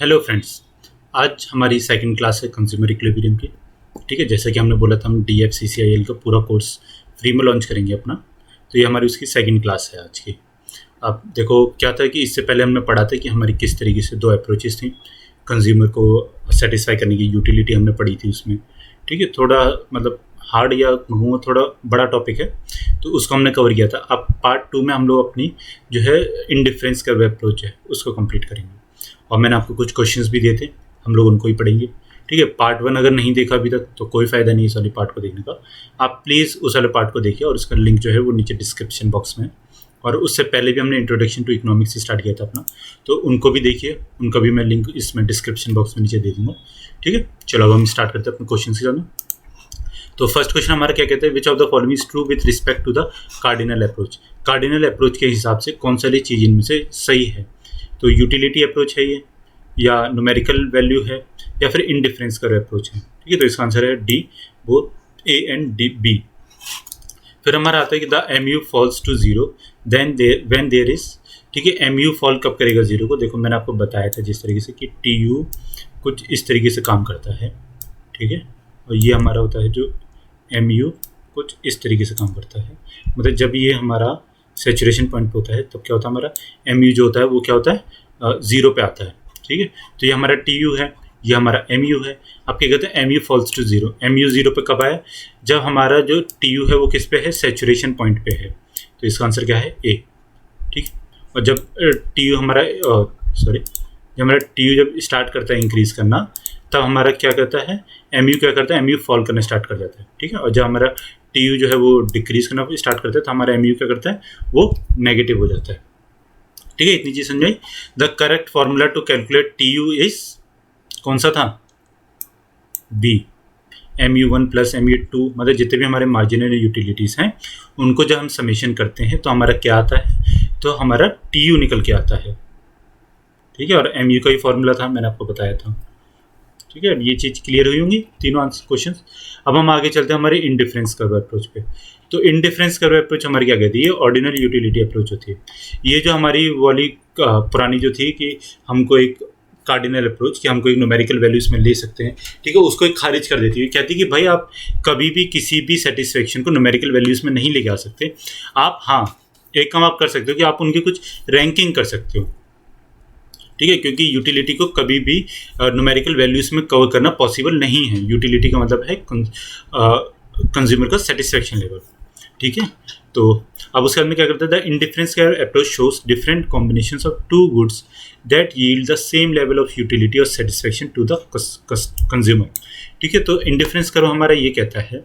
Hello friends. आज हमारी second class है कंज्यूमर इक्विलिब्रियम की। ठीक है, जैसा कि हमने बोला था हम DFCCIL का पूरा कोर्स फ्री में लॉन्च करेंगे अपना। तो ये हमारी उसकी सेकंड क्लास है आज की। अब देखो क्या था कि इससे पहले हमने पढ़ा था कि हमारी किस तरीके से दो अप्रोचेस थी कंज्यूमर को सेटिस्फाई करने की। यूटिलिटी हमने पढ़ी थी उसमें। ठीक है, थोड़ा मतलब हार्ड या कहूँगा थोड़ा बड़ा टॉपिक है, तो उसको हमने कवर किया था। अब पार्ट 2 में हम लोग अपनी जो है इंडिफरेंस का वेब अप्रोच है उसको कंप्लीट करेंगे। और मैंने आपको कुछ क्वेश्चंस भी दिए थे, हम लोग उनको ही पढ़ेंगे। ठीक है, पार्ट 1 अगर नहीं देखा अभी तक तो कोई फ़ायदा नहीं इस वाले पार्ट को देखने का। आप प्लीज़ उस वाले पार्ट को देखिए और उसका लिंक जो है वो नीचे डिस्क्रिप्शन बॉक्स में है। और उससे पहले भी हमने इंट्रोडक्शन टू इकोनॉमिक्स से स्टार्ट किया था अपना, तो उनको भी देखिए। उनका भी मैं लिंक इसमें डिस्क्रिप्शन बॉक्स में नीचे दे दूँगा। ठीक है, चलो अब हम स्टार्ट करते हैं अपने क्वेश्चन के साथ। तो फर्स्ट क्वेश्चन हमारा क्या कहते हैं, which of the following is true with respect to the cardinal approach. Cardinal approach के हिसाब से कौन सा चीज़ इनमें से सही है। तो यूटिलिटी अप्रोच है ये, या न्यूमेरिकल वैल्यू है, या फिर इनडिफरेंस का अप्रोच है। ठीक है, तो इसका आंसर है D, both A and D B. फिर हमारा आता है कि the M U falls to zero then when there is. ठीक है, एम यू फॉल कब करेगा जीरो को। देखो मैंने आपको बताया था जिस तरीके से कि टी यू कुछ इस तरीके से काम करता है। ठीक है, और ये हमारा होता है जो एम यू कुछ इस तरीके से काम करता है। मतलब जब ये हमारा सेचुरेशन पॉइंट पे होता है तब क्या होता है, हमारा एम यू जो होता है वो क्या होता है, ज़ीरो पे आता है। ठीक है, तो ये हमारा टी यू है, ये हमारा एम यू है। आप क्या कहते हैं, M U falls to zero. M U zero पे कब आया, जब हमारा जो टी यू है वो किस पे है, सेचुरेशन पॉइंट पे है। तो इसका आंसर क्या है, ए। ठीक, और जब टी यू हमारा जब हमारा टी यू जब स्टार्ट करता है इंक्रीज करना, तब हमारा क्या करता है, एम यू क्या करता है, एम यू फॉल करना स्टार्ट कर जाता है। ठीक है, और जब हमारा टी यू जो है वो डिक्रीज करना स्टार्ट करता है तो हमारा एम यू क्या करता है, वो नेगेटिव हो जाता है। ठीक है, इतनी चीज समझाई। The correct formula to calculate T U is कौन सा था, B, M U one plus M U two. मतलब जितने भी हमारे मार्जिनल यूटिलिटीज़ हैं उनको जब हम समेशन करते हैं तो हमारा क्या आता है, तो हमारा टी यू निकल के आता है। ठीक है, और एम यू का ही फॉर्मूला था, मैंने आपको बताया था। ठीक है, ये चीज़ क्लियर हुई होंगी तीनों आंसर क्वेश्चन। अब हम आगे चलते हैं हमारे इंडिफरेंस कर्व अप्रोच पे। तो इंडिफरेंस कर्व अप्रोच हमारी क्या कहती है, ऑर्डिनल यूटिलिटी अप्रोच होती है। ये जो हमारी वाली पुरानी जो थी कि हमको एक कार्डिनल अप्रोच कि हमको एक न्यूमेरिकल वैल्यूज में ले सकते हैं, ठीक है, उसको एक खारिज कर देती है। कहती है कि भाई आप कभी भी किसी भी सेटिस्फेक्शन को न्यूमेरिकल वैल्यूज में नहीं लेके आ सकते। आप हाँ, एक काम आप कर सकते हो कि आप उनकी कुछ रैंकिंग कर सकते हो। ठीक है, क्योंकि यूटिलिटी को कभी भी न्यूमेरिकल वैल्यूज में कवर करना पॉसिबल नहीं है। यूटिलिटी का मतलब है कंज्यूमर का सेटिस्फेक्शन लेवल। ठीक है, तो अब उसके बाद में क्या करता है, the indifference curve approach shows different combinations of two goods that yield the same level of utility और सेटिस्फेक्शन टू द कंज्यूमर। ठीक है, तो इंडिफरेंस कर्व हमारा ये कहता है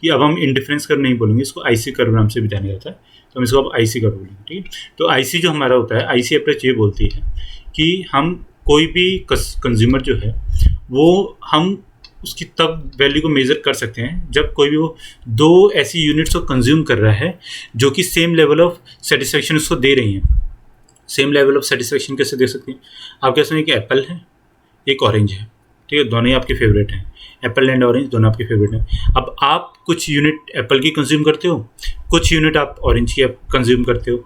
कि अब हम इंडिफरेंस कर्व नहीं बोलेंगे, इसको आईसी कर्व नाम से भी जाना जाता है, तो हम इसको अब आईसी कर्व बोलेंगे। ठीक है, तो आईसी जो हमारा होता है, आईसी अप्रोच ये बोलती है कि हम कोई भी कंज्यूमर जो है वो हम उसकी तब वैल्यू को मेज़र कर सकते हैं जब कोई भी वो दो ऐसी यूनिट्स को कंज्यूम कर रहा है जो कि सेम लेवल ऑफ सेटिस्फेक्शन उसको दे रही हैं। सेम लेवल ऑफ सेटिस्फेक्शन कैसे दे सकते हैं, आपके पास में एक एप्पल है, एक ऑरेंज है। ठीक है, दोनों ही आपके फेवरेट हैं, एप्पल एंड ऑरेंज दोनों आपके फेवरेट हैं। अब आप कुछ यूनिट एप्पल की कंज्यूम करते हो, कुछ यूनिट आप ऑरेंज की कंज्यूम करते हो।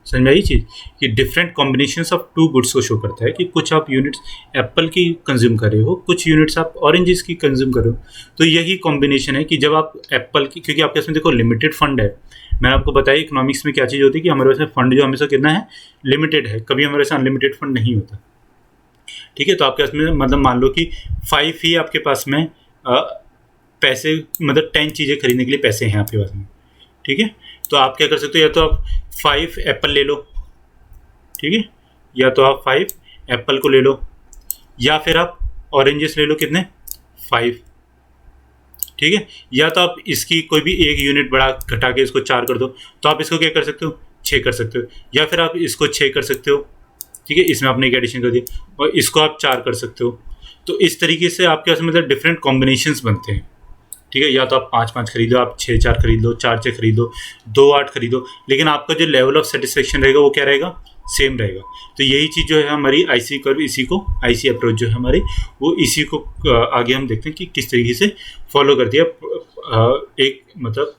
समझ में आई चीज़ कि different combinations of two goods को शो करता है कि कुछ आप यूनिट्स एप्पल की कंज्यूम कर रहे हो, कुछ यूनिट्स आप ऑरेंजेस की कंज्यूम कर रहे हो। तो यही कॉम्बिनेशन है कि जब आप एप्पल की, क्योंकि आपके इसमें देखो लिमिटेड फंड है। मैंने आपको बताया इकोनॉमिक्स में क्या चीज़ होती है कि हमारे पास में फंड जो हमेशा कितना है, लिमिटेड है। कभी हमारे पास अनलिमिटेड फंड नहीं होता। ठीक है, तो आपके पास में मतलब मान लो कि 5 ही आपके पास में पैसे, मतलब 10 चीज़ें खरीदने के लिए पैसे हैं आपके पास में। ठीक है, तो आप क्या कर सकते हो, या तो आप 5 एप्पल ले लो। ठीक है, या तो आप 5 एप्पल को ले लो, या फिर आप ऑरेंजेस ले लो, कितने, 5। ठीक है, या तो आप इसकी कोई भी एक यूनिट बढ़ा घटा के इसको 4 कर दो, तो आप इसको क्या कर सकते हो, 6 कर सकते हो। या फिर आप इसको 6 कर सकते हो। ठीक है, इसमें आपने एक एडिशन कर दिया, और इसको आप 4 कर सकते हो। तो इस तरीके से आपके पास मतलब डिफरेंट कॉम्बिनेशंस बनते हैं। ठीक है, या तो आप 5-5 खरीदो, आप 6-4 खरीद लो, 4-6 खरीदो, 2-8 खरीदो, लेकिन आपका जो लेवल ऑफ सेटिस्फेक्शन रहेगा वो क्या रहेगा, सेम रहेगा। तो यही चीज़ जो है हमारी आईसी कर्व, इसी को आईसी अप्रोच जो है हमारी, वो इसी को आगे हम देखते हैं कि किस तरीके से फॉलो करती है। एक मतलब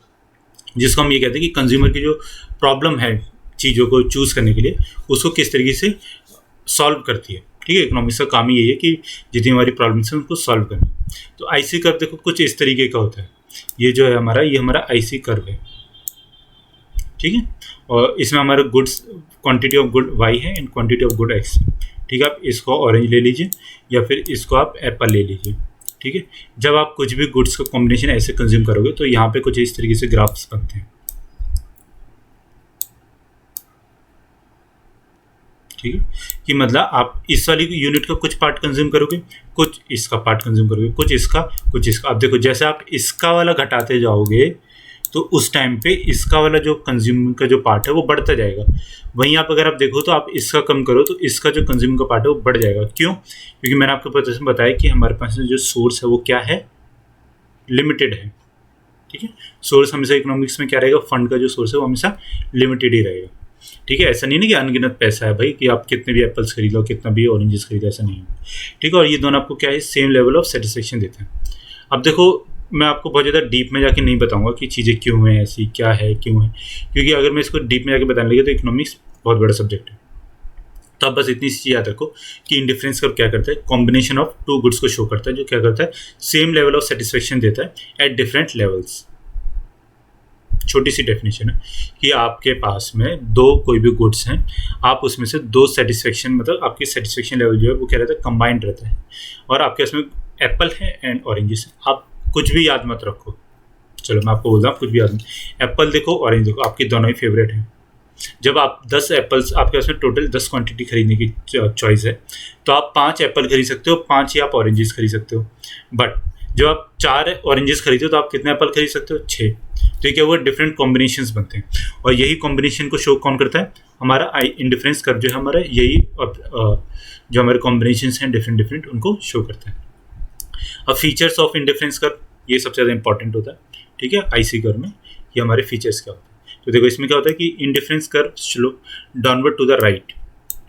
जिसको हम ये कहते हैं कि कंज्यूमर की जो प्रॉब्लम है चीज़ों को चूज़ करने के लिए, उसको किस तरीके से सॉल्व करती है। ठीक है, इकोनॉमिक्स का काम ही यही है कि जितनी हमारी प्रॉब्लम्स हैं उनको सॉल्व करना। तो आईसी कर्व देखो कुछ इस तरीके का होता है। ये जो है हमारा, ये हमारा आईसी कर्व है। ठीक है, और इसमें हमारा goods, quantity of good Y है and quantity of good X. ठीक है, आप इसको ऑरेंज ले लीजिए या फिर इसको आप एप्पल ले लीजिए। ठीक है, जब आप कुछ भी गुड्स का कॉम्बिनेशन ऐसे कंज्यूम करोगे तो यहाँ पे कुछ इस तरीके से ग्राफ्स बनते हैं। ठीक है, कि मतलब आप इस वाली यूनिट का कुछ पार्ट कंज्यूम करोगे, कुछ इसका पार्ट कंज्यूम करोगे, कुछ इसका, कुछ इसका। अब देखो जैसे आप इसका वाला घटाते जाओगे तो उस टाइम पे इसका वाला जो कंज्यूम का जो पार्ट है वो बढ़ता जाएगा। वहीं आप अगर आप देखो तो आप इसका कम करो तो इसका जो कंज्यूम का पार्ट है वो बढ़ जाएगा। क्यों? क्योंकि मैंने आपको बताया कि हमारे पास जो सोर्स है वो क्या है, लिमिटेड है। ठीक है, सोर्स हमेशा इकोनॉमिक्स में क्या रहेगा, फंड का जो सोर्स है वो हमेशा लिमिटेड ही रहेगा। ठीक है, ऐसा नहीं ना कि अनगिनत पैसा है भाई कि आप कितने भी एप्पल्स खरीद लो, कितना भी ऑरेंजेस खरीदो, ऐसा नहीं है। ठीक है, और ये दोनों आपको क्या है, सेम लेवल ऑफ सेटिस्फेक्शन देते हैं। अब देखो मैं आपको बहुत ज़्यादा डीप में जाके नहीं बताऊंगा कि चीज़ें क्यों हैं ऐसी, क्या है, क्यों है, क्योंकि अगर मैं इसको डीप में जाके बताने लगे तो इकोनॉमिक्स बहुत बड़ा सब्जेक्ट है। तो आप बस इतनी सी चीज़ याद रखो कि इंडिफरेंस कर्व क्या करता है, कॉम्बिनेशन ऑफ टू गुड्स को शो करता है, जो क्या करता है, सेम लेवल ऑफ सेटिस्फेक्शन देता है एट डिफरेंट लेवल्स। छोटी सी डेफिनेशन है कि आपके पास में दो कोई भी गुड्स हैं, आप उसमें से दो सेटिस्फेक्शन, मतलब आपकी सेटिस्फेक्शन लेवल जो है वो क्या रहता है, कंबाइंड रहता है। और आपके उसमें एप्पल है एंड ऑरेंजेस है। आप कुछ भी याद मत रखो, चलो मैं आपको बोलता हूँ, कुछ भी याद नहीं। एप्पल देखो, ऑरेंज देखो, आपके दोनों ही फेवरेट हैं। जब आप 10 एप्पल्स, आपके पास में टोटल 10 क्वांटिटी खरीदने की चॉइस है, तो आप 5 एप्पल खरीद सकते हो, 5 ही आप ऑरेंजेस खरीद सकते हो। बट जब आप 4 ऑरेंजेस खरीदते हो तो आप कितने एप्पल खरीद सकते हो, 6। तो क्या हुआ, डिफरेंट कॉम्बिनेशंस बनते हैं। और यही कॉम्बिनेशन को शो कौन करता है, हमारा इंडिफरेंस कर्व जो है हमारा, यही जो हमारे कॉम्बिनेशंस हैं डिफरेंट उनको शो करता है। अब फीचर्स ऑफ इंडिफरेंस कर्व, ये सबसे ज़्यादा इंपॉर्टेंट होता है। ठीक है, आईसी कर्व में ये हमारे फीचर्स क्या होते हैं। तो देखो इसमें क्या होता है कि indifference curve slope downward to the right.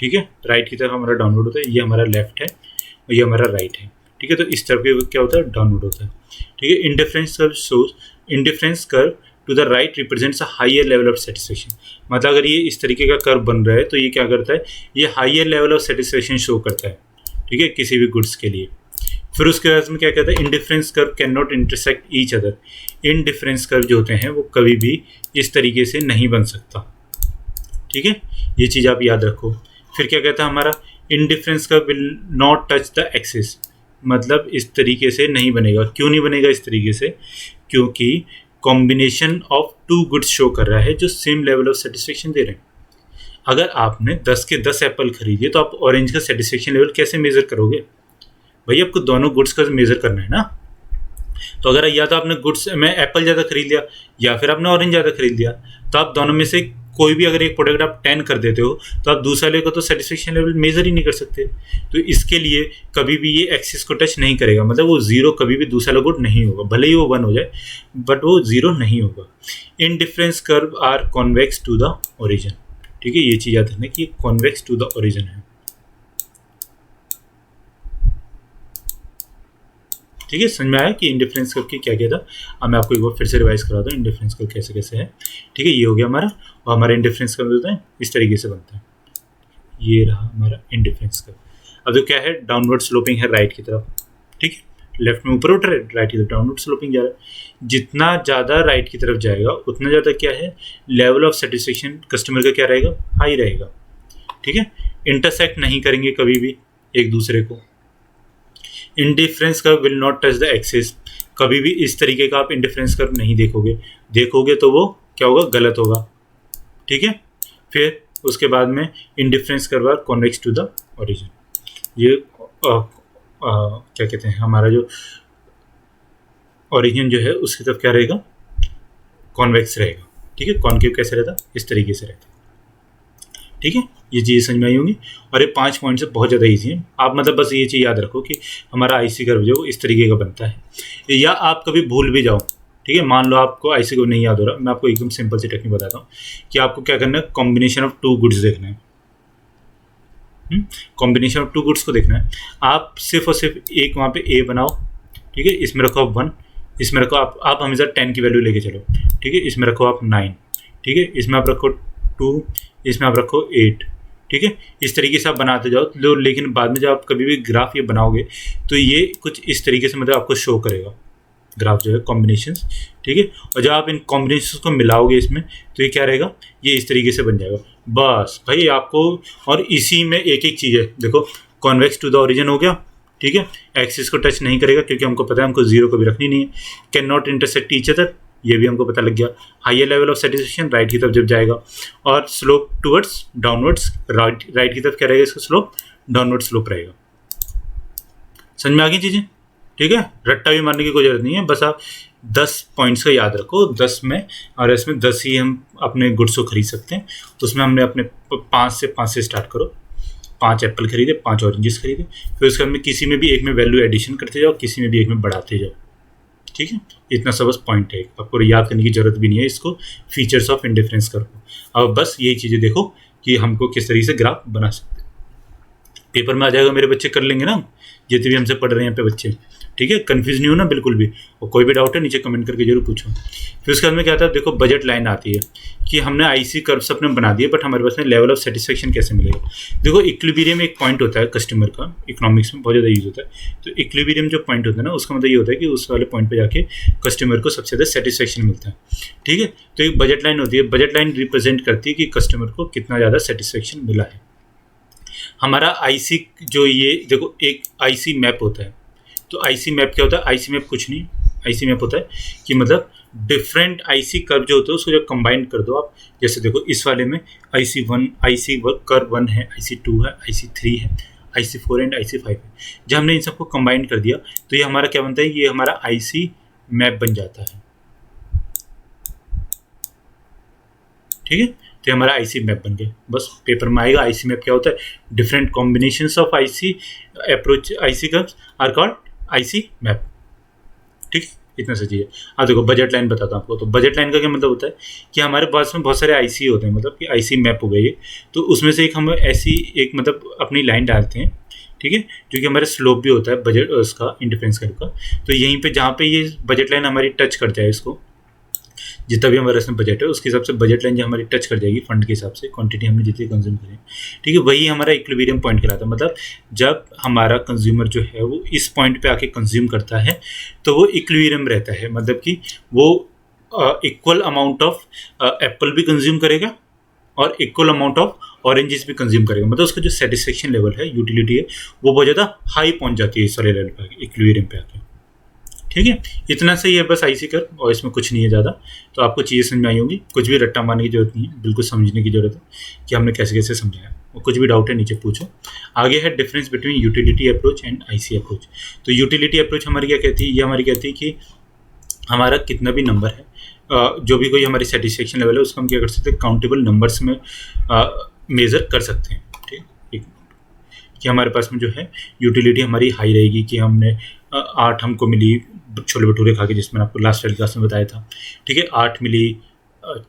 ठीक है, राइट की तरफ हमारा डाउनवर्ड होता है, ये हमारा लेफ्ट है और ये हमारा राइट है। ठीक है, तो इस तरफ क्या होता है, डाउनवर्ड होता है। ठीक है, indifference curve shows, indifference curve to the right represents a higher level of satisfaction. मतलब अगर ये इस तरीके का कर्व बन रहा है तो ये क्या करता है, ये higher level of satisfaction show करता है। ठीक है, किसी भी गुड्स के लिए। फिर उसके बाद में क्या कहता है, indifference curve can not intersect each other. Indifference curve जो होते हैं वो कभी भी इस तरीके से नहीं बन सकता। ठीक है, ये चीज़ आप याद रखो। फिर क्या कहता है हमारा, indifference curve will not touch the axis. मतलब इस तरीके से नहीं बनेगा। क्यों नहीं बनेगा इस तरीके से, क्योंकि combination of two goods show कर रहा है जो सेम लेवल ऑफ सेटिस्फेक्शन दे रहे हैं। अगर आपने 10 के 10 एप्पल खरीदे तो आप ऑरेंज का सेटिस्फेक्शन लेवल कैसे मेजर करोगे भाई, आपको दोनों गुड्स का मेजर करना है ना। तो अगर या तो आपने गुड्स में एप्पल ज़्यादा खरीद लिया या फिर आपने ऑरेंज ज़्यादा खरीद लिया, तो आप दोनों में से कोई भी अगर एक प्रोडक्ट आप 10 कर देते हो तो आप दूसरे वाले को तो सेटिस्फेक्शन लेवल मेजर ही नहीं कर सकते। तो इसके लिए कभी भी ये एक्सिस को टच नहीं करेगा, मतलब वो जीरो कभी भी दूसरा गुड नहीं होगा, भले ही वो 1 हो जाए बट वो जीरो नहीं होगा। Indifference curve are convex to the origin. ठीक है, ये चीज़ याद रखना कि कॉन्वेक्स टू द ओरिजिन है। ठीक है, समझ में आया कि इंडिफरेंस कर्व की क्या क्या था। अब मैं आपको एक बार फिर से रिवाइज करा दूँ इंडिफरेंस कर्व कैसे कैसे है। ठीक है, ये हो गया हमारा, और हमारा इंडिफरेंस कर्व होता है इस तरीके से बनता है। ये रहा हमारा इंडिफरेंस कर्व। अब जो क्या है, डाउनवर्ड स्लोपिंग है राइट की तरफ। ठीक है, लेफ्ट में ऊपर उठ रहा है, राइट की तरफ डाउनवर्ड स्लोपिंग जा रहा है। जितना ज़्यादा राइट की तरफ जाएगा उतना ज़्यादा क्या है, लेवल ऑफ सेटिस्फेक्शन कस्टमर का क्या रहेगा, हाई रहेगा। ठीक है, इंटरसेक्ट नहीं करेंगे कभी भी एक दूसरे को। Indifference curve will not touch the axis. कभी भी इस तरीके का आप इंडिफरेंस कर्व नहीं देखोगे तो वो क्या होगा, गलत होगा। ठीक है, फिर उसके बाद में indifference curve are convex to the origin. ये क्या कहते हैं, हमारा जो ओरिजिन जो है उसकी तरफ क्या रहेगा, कॉन्वेक्स रहेगा। ठीक है, कॉन्केव कैसे रहता, इस तरीके से रहता। ठीक है, ये चीज़ समझ में आई होंगी। और ये 5 पॉइंट से बहुत ज़्यादा ईजी है। आप मतलब बस ये चीज़ याद रखो कि हमारा आईसी कर्व जो इस तरीके का बनता है। या आप कभी भूल भी जाओ, ठीक है, मान लो आपको आईसी कर्व नहीं याद हो रहा, मैं आपको एकदम सिंपल सी टेक्निक बताता हूँ कि आपको क्या करना है, कॉम्बिनेशन ऑफ टू गुड्स देखना है। कॉम्बिनेशन ऑफ टू गुड्स को देखना है। आप सिर्फ और सिर्फ एक वहाँ पे ए बनाओ। ठीक है, इसमें रखो आप 1, इसमें रखो आप हमेशा 10 की वैल्यू लेके चलो। ठीक है, इसमें रखो आप 9। ठीक है, इसमें आप रखो 2, इसमें आप रखो 8। ठीक ठीक है। इस तरीके से आप बनाते जाओ, लेकिन बाद में जब आप कभी भी ग्राफ ये बनाओगे तो ये कुछ इस तरीके से मतलब आपको शो करेगा ग्राफ जो है कॉम्बिनेशंस, ठीक है। और जब आप इन कॉम्बिनेशंस को मिलाओगे इसमें तो ये क्या रहेगा, ये इस तरीके से बन जाएगा बस भाई आपको। और इसी में एक एक चीज़ है, देखो कॉन्वेक्स टू द ओरिजिन हो गया, ठीक है। एक्सिस को टच नहीं करेगा क्योंकि हमको पता है हमको जीरो कभी रखनी नहीं है। Can not intersect each other, ये भी हमको पता लग गया। Higher level of satisfaction right की तरफ जब जाएगा, और स्लोप टूवर्ड्स डाउनवर्ड्स, राइट की तरफ क्या रहेगा, इसका स्लोप डाउनवर्ड स्लोप रहेगा। समझ में आ गई चीज़ें, ठीक है। रट्टा भी मारने की कोई जरूरत नहीं है, बस आप 10 पॉइंट्स का याद रखो, 10 में, और इसमें 10 ही हम अपने गुड्स को खरीद सकते हैं। तो उसमें हमने अपने 5 से स्टार्ट करो, 5 एप्पल खरीदे, 5 ऑरेंजेस खरीदे, फिर उसके में किसी में भी एक में वैल्यू एडिशन करते जाओ, किसी में भी एक में बढ़ाते जाओ, ठीक है। इतना सा बस पॉइंट है, आपको याद करने की जरूरत भी नहीं है इसको। फीचर्स ऑफ इंडिफरेंस करो, अब बस यही चीज़ें देखो कि हमको किस तरीके से ग्राफ बना सकते हैं। पेपर में आ जाएगा, मेरे बच्चे कर लेंगे ना, जितने भी हमसे पढ़ रहे हैं यहाँ पे बच्चे, ठीक है। कंफ्यूज नहीं हो ना बिल्कुल भी, और कोई भी डाउट है नीचे कमेंट करके जरूर पूछो। फिर उसके बाद में क्या था, देखो बजट लाइन आती है कि हमने आईसी कर्व्स अपने बना दिए, बट हमारे पास में लेवल ऑफ सेटिस्फेक्शन कैसे मिलेगा। देखो इक्विलिब्रियम एक पॉइंट होता है कस्टमर का, इकोनॉमिक्स में बहुत ज़्यादा यूज होता है। तो इक्विलिब्रियम जो पॉइंट होता है ना, उसका मतलब ये होता है कि उस वाले पॉइंट पर जाके कस्टमर को सबसे ज़्यादा सेटिस्फेक्शन मिलता है, ठीक है। तो एक बजट लाइन होती है, बजट लाइन रिप्रेजेंट करती है कि कस्टमर को कितना ज़्यादा सेटिस्फेक्शन मिला है। हमारा आईसी जो ये देखो एक आईसी मैप होता है, तो आईसी मैप क्या होता है, आईसी मैप कुछ नहीं, आईसी मैप होता है कि मतलब डिफरेंट आईसी कर्व जो होते हैं उसको जब कंबाइन कर दो आप, जैसे देखो इस वाले में IC1 आईसी कर्व 1 है, IC2 है, IC3 है, IC4 एंड IC5 है। जब हमने इन सबको कंबाइन कर दिया तो ये हमारा क्या बनता है, ये हमारा आईसी मैप बन जाता है, ठीक है। तो हमारा आईसी मैप बन गया, बस पेपर में आएगा। आईसी मैप क्या होता है, different combinations of IC approach IC curves are called IC map, ठीक, इतना सा चाहिए। अब देखो बजट लाइन बताता हूँ आपको। तो बजट लाइन का क्या मतलब होता है कि हमारे पास में बहुत सारे आईसी होते हैं, मतलब कि आईसी मैप हो गई है, तो उसमें से एक हम ऐसी एक मतलब अपनी लाइन डालते हैं, ठीक है, जो कि हमारा स्लोप भी होता है बजट उसका इंडिफरेंस कर्व का। तो यहीं पे जहाँ पे ये बजट लाइन हमारी टच कर जाए, इसको जितना भी हमारा इसमें बजट है उसके हिसाब से बजट लाइन जो हमारी टच कर जाएगी फंड के हिसाब से, क्वांटिटी हमने जितनी कंज्यूम करें, ठीक है, वही हमारा इक्विलिब्रियम पॉइंट कहलाता है। मतलब जब हमारा कंज्यूमर जो है वो इस पॉइंट पे आके कंज्यूम करता है तो वो इक्विलिब्रियम रहता है, मतलब कि वो इक्वल अमाउंट ऑफ एप्पल भी कंज्यूम करेगा और इक्वल अमाउंट ऑफ ऑरेंजेस भी कंज्यूम करेगा। मतलब उसका जो सेटिस्फेक्शन लेवल है, यूटिलिटी है, वो बहुत ज़्यादा हाई पहुंच जाती है इस वाले लेवल पर इक्विलिब्रियम पे आके, ठीक है। इतना सही है बस आईसी कर, और इसमें कुछ नहीं है ज़्यादा। तो आपको चीज़ें समझ में आई होंगी, कुछ भी रट्टा मारने की जरूरत नहीं है, बिल्कुल समझने की जरूरत है कि हमने कैसे कैसे समझाया। और कुछ भी डाउट है नीचे पूछो। आगे है difference between utility approach and IC approach. तो यूटिलिटी अप्रोच हमारी क्या कहती है, ये हमारी कहती है कि हमारा कितना भी नंबर है, जो भी कोई हमारी सेटिस्फेक्शन लेवल है, उसको हम क्या कर सकते हैं, काउंटेबल नंबर्स में मेज़र कर सकते हैं, ठीक है। कि हमारे पास में जो है यूटिलिटी हमारी हाई रहेगी, कि हमने 8 हमको मिली छोले भटूरे खा के, जिसमें आपको लास्ट वाली क्लास में बताया था, ठीक है। 8 मिली,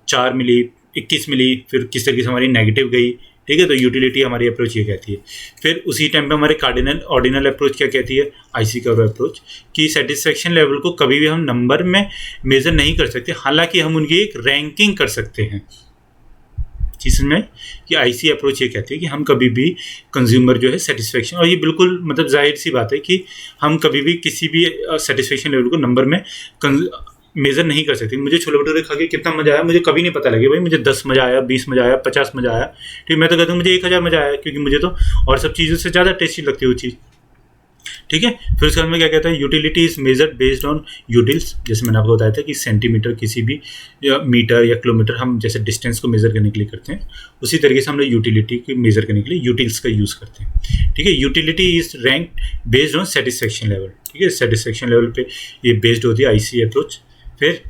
4 मिली, 21 मिली, फिर किस तरीके से हमारी नेगेटिव गई, ठीक है। तो यूटिलिटी हमारी अप्रोच ये कहती है। फिर उसी टाइम पे हमारे कार्डिनल ऑर्डिनल अप्रोच क्या कहती है, आईसी कर्व अप्रोच, कि सेटिस्फेक्शन लेवल को कभी भी हम नंबर में मेजर नहीं कर सकते, हालांकि हम उनकी एक रैंकिंग कर सकते हैं। जिसमें कि आईसी अप्रोच ये कहती है कि हम कभी भी कंज्यूमर जो है सेटिस्फेक्शन, और ये बिल्कुल मतलब जाहिर सी बात है कि हम कभी भी किसी भी सेटिस्फेक्शन लेवल को नंबर में मेज़र नहीं कर सकते। मुझे छोले भटूरे खा के कितना मज़ा आया मुझे कभी नहीं पता लगे, भाई मुझे 10 मज़ा आया, 20 मज़ा आया, 50 मज़ा आया, ठीक। मैं तो कहता हूँ मुझे 1000 मज़ा आया, क्योंकि मुझे तो और सब चीज़ों से ज़्यादा टेस्टी लगती है वो चीज़, ठीक है। फिर उसके बाद में क्या कहता है, utility is measured based on utils. जैसे मैंने आपको बताया था कि सेंटीमीटर किसी भी मीटर या किलोमीटर हम जैसे डिस्टेंस को मेजर करने के लिए करते हैं, उसी तरीके से हम लोग यूटिलिटी को मेजर करने के लिए यूटिल्स का यूज़ करते हैं, ठीक है। Utility is rank based on satisfaction level, ठीक है। सेटिस्फेक्शन लेवल पे ये बेस्ड होती है आईसी अप्रोच। फिर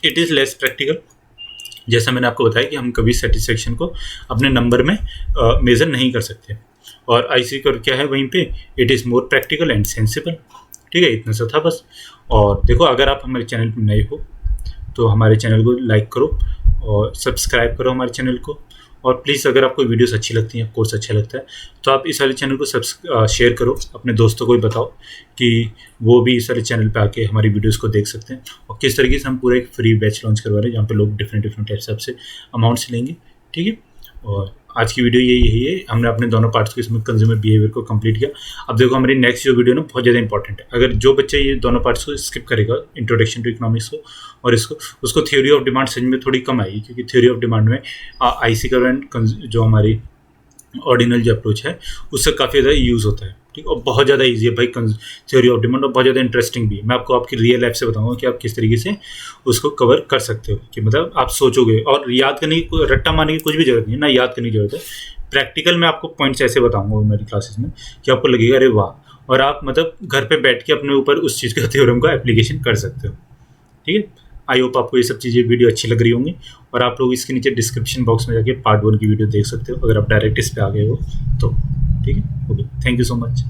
इट इज़ लेस प्रैक्टिकल, जैसा मैंने आपको बताया कि हम कभी सेटिस्फेक्शन को अपने नंबर में मेज़र नहीं कर सकते। और आईसी कर्व क्या है वहीं पे, it is more practical and sensible, ठीक है। इतना सा था बस। और देखो अगर आप हमारे चैनल पर नए हो तो हमारे चैनल को लाइक करो और सब्सक्राइब करो हमारे चैनल को, और प्लीज़ अगर आपको वीडियोस अच्छी लगती हैं, कोर्स अच्छा लगता है, तो आप इस वाले चैनल को शेयर करो, अपने दोस्तों को भी बताओ कि वो भी इस वाले चैनल पे आके हमारी वीडियोस को देख सकते हैं। और किस तरीके से हम पूरा एक फ्री बैच लॉन्च करवा रहे हैं, जहाँ पे लोग डिफरेंट टाइप से आपसे अमाउंट्स लेंगे, ठीक है। और आज की वीडियो यही है, हमने अपने दोनों पार्ट्स को इसमें कंज्यूमर बिहेवियर को कंप्लीट किया। अब देखो हमारी नेक्स्ट जो वीडियो ना बहुत ज़्यादा इंपॉर्टेंट है। अगर जो बच्चा ये दोनों पार्ट्स को स्किप करेगा, इंट्रोडक्शन टू इकोनॉमिक्स को और इसको, उसको थ्योरी ऑफ डिमांड समझ में थोड़ी कम आएगी, क्योंकि थ्योरी ऑफ डिमांड में आईसी कर्व जो हमारी ऑर्डिनल जो अप्रोच है उससे काफ़ी ज़्यादा यूज़ होता है। ठीक, और बहुत ज़्यादा ईजी है भाई थ्योरी ऑफ डिमांड, और बहुत ज़्यादा इंटरेस्टिंग भी है। मैं आपको आपकी रियल लाइफ से बताऊंगा कि आप किस तरीके से उसको कवर कर सकते हो, कि मतलब आप सोचोगे, और याद करने की, रट्टा मारने की कुछ भी जरूरत नहीं है ना, याद करने की जरूरत है। प्रैक्टिकल में आपको पॉइंट्स ऐसे बताऊंगा मेरी क्लासेस में कि आपको लगेगा अरे वाह, और आप मतलब घर पे बैठ के अपने ऊपर उस चीज़ का थ्योरम का एप्लीकेशन कर सकते हो। ठीक है, आई होप आपको ये सब चीज़ें वीडियो अच्छी लग रही होंगी, और आप लोग इसके नीचे डिस्क्रिप्शन बॉक्स में जाके पार्ट 1 की वीडियो देख सकते हो अगर आप डायरेक्ट इस पे आ गए हो तो। ठीक है, okay, thank you so much.